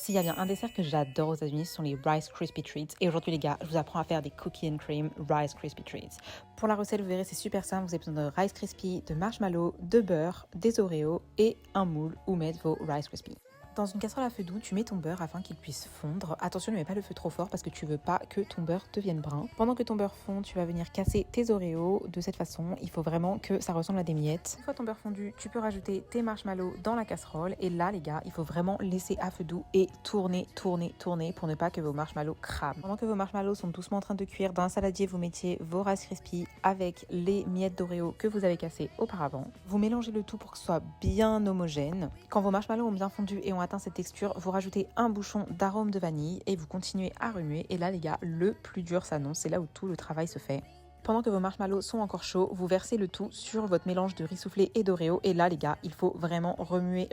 S'il y a bien un dessert que j'adore aux États-Unis, ce sont les Rice Krispie Treats. Et aujourd'hui, les gars, je vous apprends à faire des cookies and cream Rice Krispie Treats. Pour la recette, vous verrez, c'est super simple. Vous avez besoin de Rice Krispie, de marshmallow, de beurre, des Oreos et un moule où mettre vos Rice Krispie. Dans une casserole à feu doux, tu mets ton beurre afin qu'il puisse fondre. Attention, ne mets pas le feu trop fort parce que tu veux pas que ton beurre devienne brun. Pendant que ton beurre fond, tu vas venir casser tes Oreos de cette façon. Il faut vraiment que ça ressemble à des miettes. Une fois ton beurre fondu, tu peux rajouter tes marshmallows dans la casserole. Et là, les gars, il faut vraiment laisser à feu doux et tourner pour ne pas que vos marshmallows crament. Pendant que vos marshmallows sont doucement en train de cuire, dans un saladier, vous mettiez vos Rice Krispies avec les miettes d'Oreo que vous avez cassées auparavant. Vous mélangez le tout pour que ce soit bien homogène. Quand vos marshmallows ont bien fondu et ont atteint cette texture, vous rajoutez un bouchon d'arôme de vanille et vous continuez à remuer. Et là, les gars, le plus dur s'annonce, c'est là où tout le travail se fait. Pendant que vos marshmallows sont encore chauds, vous versez le tout sur votre mélange de riz soufflé et d'Oreo. Et là, les gars, il faut vraiment remuer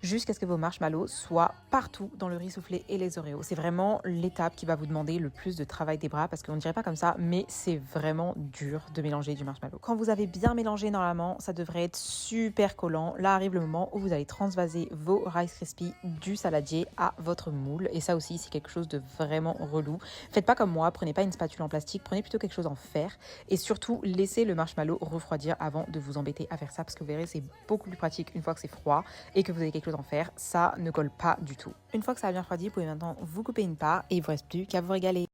jusqu'à ce que vos marshmallows soient partout dans le riz soufflé et les Oreos. C'est vraiment l'étape qui va vous demander le plus de travail des bras parce qu'on ne dirait pas comme ça, mais c'est vraiment dur de mélanger du marshmallow. Quand vous avez bien mélangé normalement, ça devrait être super collant. Là arrive le moment où vous allez transvaser vos Rice Krispies du saladier à votre moule. Et ça aussi, c'est quelque chose de vraiment relou. Faites pas comme moi, prenez pas une spatule en plastique, prenez plutôt quelque chose en fer et surtout laissez le marshmallow refroidir avant de vous embêter à faire ça parce que vous verrez c'est beaucoup plus pratique une fois que c'est froid et que vous avez quelque chose en fer, ça ne colle pas du tout. Une fois que ça a bien refroidi, vous pouvez maintenant vous couper une part et il ne vous reste plus qu'à vous régaler.